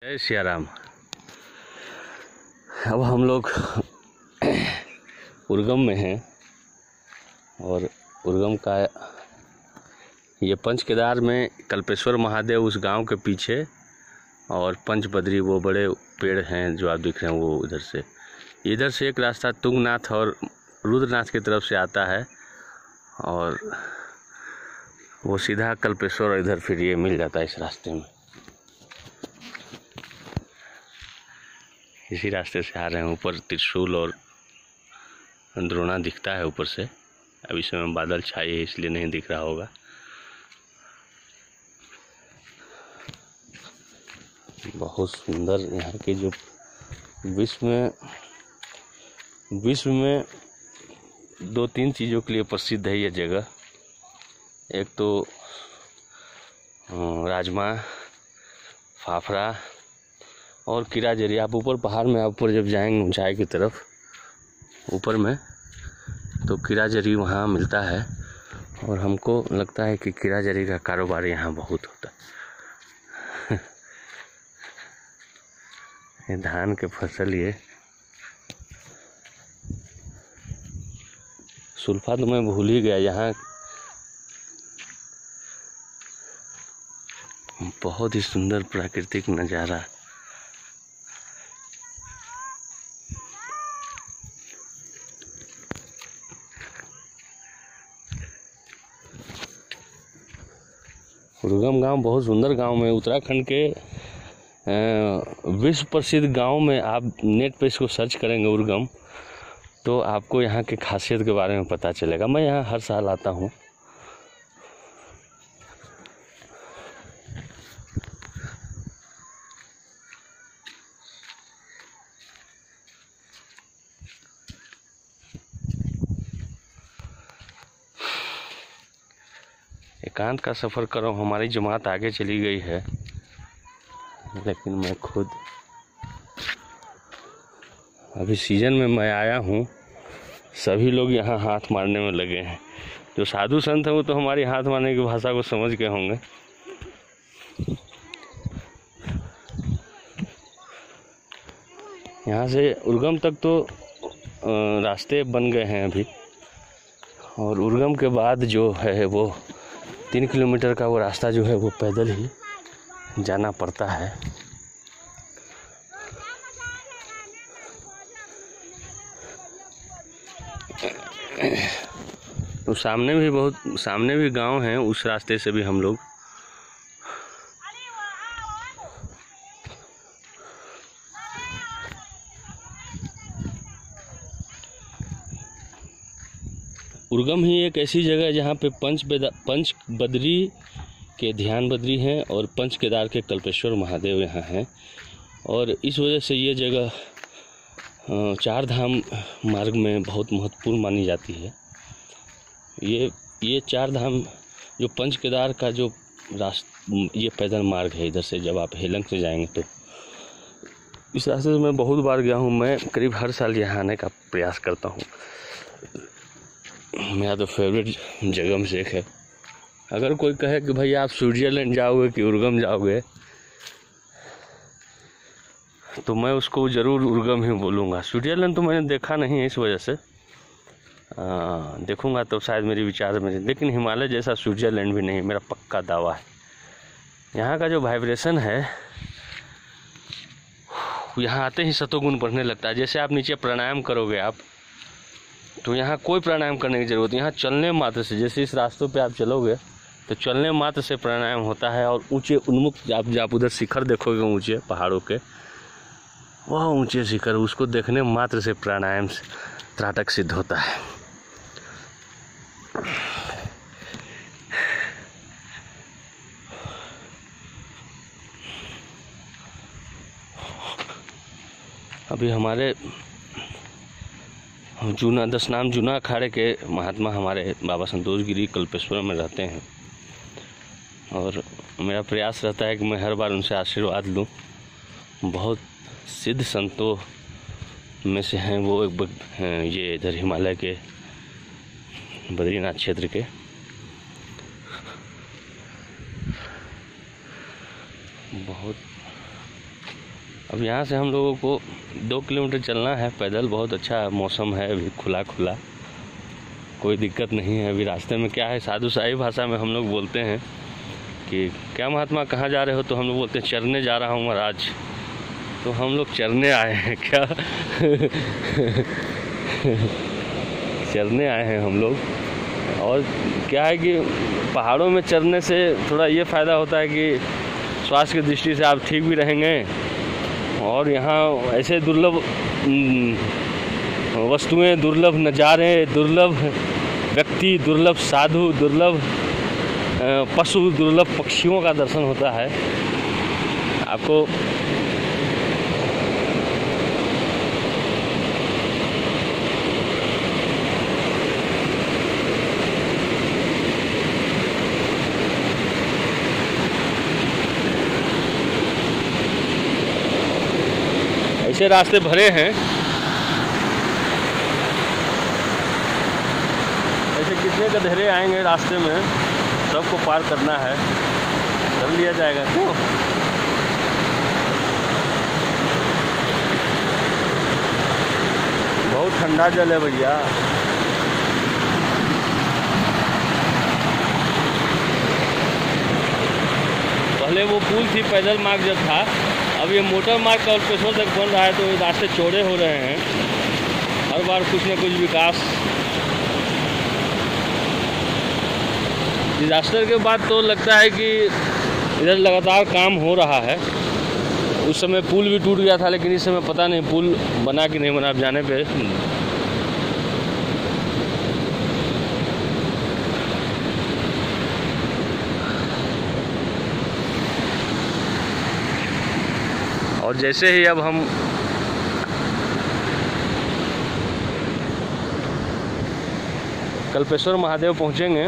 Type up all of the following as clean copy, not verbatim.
जय सिया राम। अब हम लोग उर्गम में हैं और उर्गम का ये पंच केदार में कल्पेश्वर महादेव उस गांव के पीछे और पंच बद्री वो बड़े पेड़ हैं जो आप देख रहे हैं वो इधर से एक रास्ता तुंगनाथ और रुद्रनाथ की तरफ से आता है और वो सीधा कल्पेश्वर और इधर फिर ये मिल जाता है इस रास्ते में। इसी रास्ते से आ रहे हैं। ऊपर त्रिशूल और द्रोणा दिखता है ऊपर से। अब इस समय बादल छाए है इसलिए नहीं दिख रहा होगा। बहुत सुंदर यहाँ के जो विश्व में दो तीन चीज़ों के लिए प्रसिद्ध है ये जगह। एक तो राजमा, फाफड़ा और किराजरी। आप ऊपर पहाड़ में आप ऊपर जब जाएंगे ऊंचाई की तरफ ऊपर में तो किराजरी वहाँ मिलता है और हमको लगता है कि किराजरी का कारोबार यहाँ बहुत होता है। ये धान के फसल ये सुल्फा तो मैं भूल ही गया। यहाँ बहुत ही सुंदर प्राकृतिक नज़ारा। उर्गम गांव बहुत सुंदर गांव में उत्तराखंड के विश्व प्रसिद्ध गांव में आप नेट पे इसको सर्च करेंगे उर्गम तो आपको यहाँ के खासियत के बारे में पता चलेगा। मैं यहाँ हर साल आता हूँ। एकांत का सफ़र करो। हमारी जमात आगे चली गई है लेकिन मैं खुद अभी सीजन में मैं आया हूँ। सभी लोग यहाँ हाथ मारने में लगे हैं। जो साधु संत हैं वो तो हमारी हाथ मारने की भाषा को समझ गए होंगे। यहाँ से उर्गम तक तो रास्ते बन गए हैं अभी और उर्गम के बाद जो है वो 3 किलोमीटर का वो रास्ता जो है वो पैदल ही जाना पड़ता है। तो सामने भी गांव हैं। उस रास्ते से भी हम लोग उर्गम ही एक ऐसी जगह है जहाँ पे पंच बद्री के ध्यान बद्री हैं और पंच केदार के कल्पेश्वर महादेव यहाँ हैं और इस वजह से ये जगह चार धाम मार्ग में बहुत महत्वपूर्ण मानी जाती है। ये चार धाम जो पंच केदार का जो ये पैदल मार्ग है इधर से जब आप हेलंग से जाएंगे तो इस रास्ते से मैं बहुत बार गया हूँ। मैं करीब हर साल यहाँ आने का प्रयास करता हूँ। मेरा तो फेवरेट जगह में से एक है। अगर कोई कहे कि भाई आप स्विट्जरलैंड जाओगे कि उर्गम जाओगे तो मैं उसको ज़रूर उर्गम ही बोलूँगा। स्विट्जरलैंड तो मैंने देखा नहीं है इस वजह से देखूँगा तो शायद मेरी विचार में। लेकिन हिमालय जैसा स्विट्जरलैंड भी नहीं, मेरा पक्का दावा है। यहाँ का जो वाइब्रेशन है यहाँ आते ही सतोगुण बढ़ने लगता है। जैसे आप नीचे प्राणायाम करोगे आप तो यहाँ कोई प्राणायाम करने की ज़रूरत नहीं। यहाँ चलने मात्र से जैसे इस रास्तों पे आप चलोगे तो चलने मात्र से प्राणायाम होता है। और ऊंचे उन्मुख आप उधर शिखर देखोगे ऊंचे पहाड़ों के वह ऊंचे शिखर उसको देखने मात्र से प्राणायाम से त्राटक सिद्ध होता है। अभी हमारे जूना अखाड़े के महात्मा हमारे बाबा संतोष गिरी कल्पेश्वर में रहते हैं और मेरा प्रयास रहता है कि मैं हर बार उनसे आशीर्वाद लूं। बहुत सिद्ध संतों में से हैं वो ये इधर हिमालय के बद्रीनाथ क्षेत्र के। बहुत अब यहाँ से हम लोगों को 2 किलोमीटर चलना है पैदल। बहुत अच्छा मौसम है, अभी खुला खुला, कोई दिक्कत नहीं है। अभी रास्ते में क्या है, साधु शाही भाषा में हम लोग बोलते हैं कि क्या महात्मा कहाँ जा रहे हो, तो हम लोग बोलते हैं चरने जा रहा हूँ महाराज। तो हम लोग चरने आए हैं क्या चरने आए हैं हम लोग। और क्या है कि पहाड़ों में चरने से थोड़ा ये फ़ायदा होता है कि स्वास्थ्य की दृष्टि से आप ठीक भी रहेंगे, और यहाँ ऐसे दुर्लभ वस्तुएं, दुर्लभ नज़ारे, दुर्लभ व्यक्ति, दुर्लभ साधु, दुर्लभ पशु, दुर्लभ पक्षियों का दर्शन होता है आपको। ऐसे रास्ते भरे हैं, ऐसे कितने गधेरे आएंगे रास्ते में, सबको पार करना है, कर लिया जाएगा। क्यों? बहुत ठंडा जल है भैया। पहले वो पुल थी, पैदल मार्ग जब था, अब ये मोटर मार्ग कल्पेश्वर तक बन रहा है, तो ये रास्ते चौड़े हो रहे हैं। हर बार कुछ न कुछ विकास। डिजास्टर के बाद तो लगता है कि इधर लगातार काम हो रहा है। उस समय पुल भी टूट गया था, लेकिन इस समय पता नहीं पुल बना कि नहीं बना। अब जाने पे और जैसे ही अब हम कल्पेश्वर महादेव पहुंचेंगे,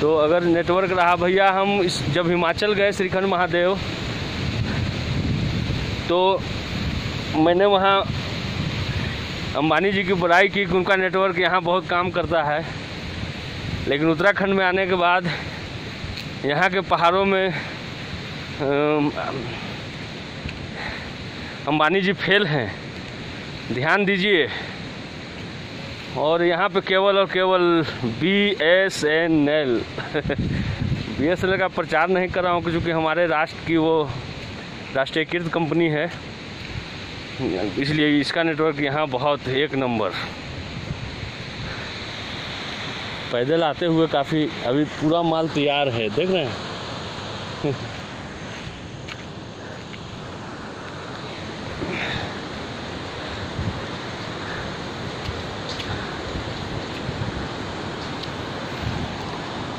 तो अगर नेटवर्क रहा भैया, हम जब हिमाचल गए श्रीखंड महादेव, तो मैंने वहाँ अंबानी जी की बड़ाई की कि उनका नेटवर्क यहाँ बहुत काम करता है। लेकिन उत्तराखंड में आने के बाद यहाँ के पहाड़ों में अंबानी जी फेल हैं, ध्यान दीजिए। और यहाँ पे केवल और केवल BSNL BSNL का प्रचार नहीं कर रहा हूँ, क्योंकि हमारे राष्ट्र की वो राष्ट्रीयकृत कंपनी है, इसलिए इसका नेटवर्क यहाँ बहुत एक नंबर। पैदल आते हुए काफ़ी, अभी पूरा माल तैयार है, देख रहे हैं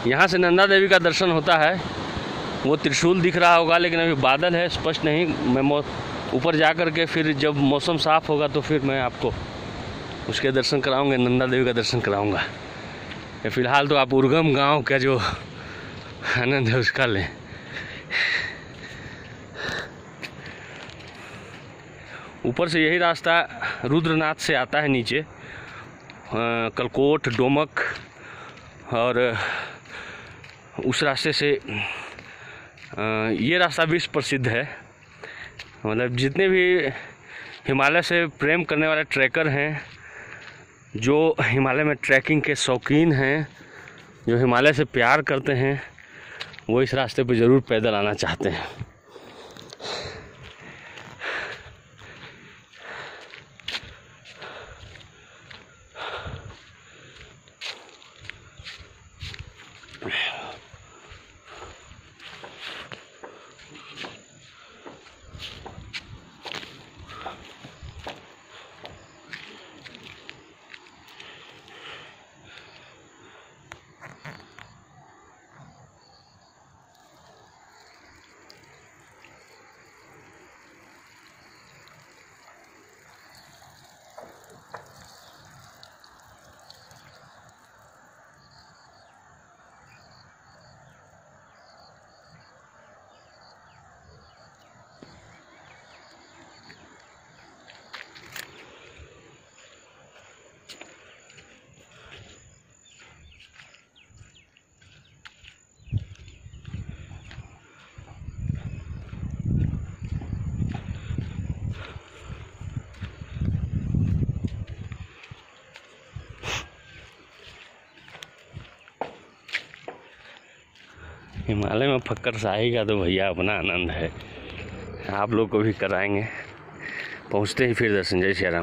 यहाँ से नंदा देवी का दर्शन होता है। वो त्रिशूल दिख रहा होगा, लेकिन अभी बादल है, स्पष्ट नहीं। मैं ऊपर जा कर के फिर जब मौसम साफ होगा तो फिर मैं आपको उसके दर्शन कराऊंगा, नंदा देवी का दर्शन कराऊंगा। फ़िलहाल तो आप उर्गम गांव का जो आनंद है उसका लें। ऊपर से यही रास्ता रुद्रनाथ से आता है नीचे, कलकोट, डोमक, और उस रास्ते से ये रास्ता विश्व प्रसिद्ध है। मतलब जितने भी हिमालय से प्रेम करने वाले ट्रैकर हैं, जो हिमालय में ट्रैकिंग के शौकीन हैं, जो हिमालय से प्यार करते हैं, वो इस रास्ते पे ज़रूर पैदल आना चाहते हैं। हिमालय में फक्कर शाही का तो भैया अपना आनंद है, आप लोग को भी कराएंगे। पहुँचते ही फिर दर्शन। जय श्री राम।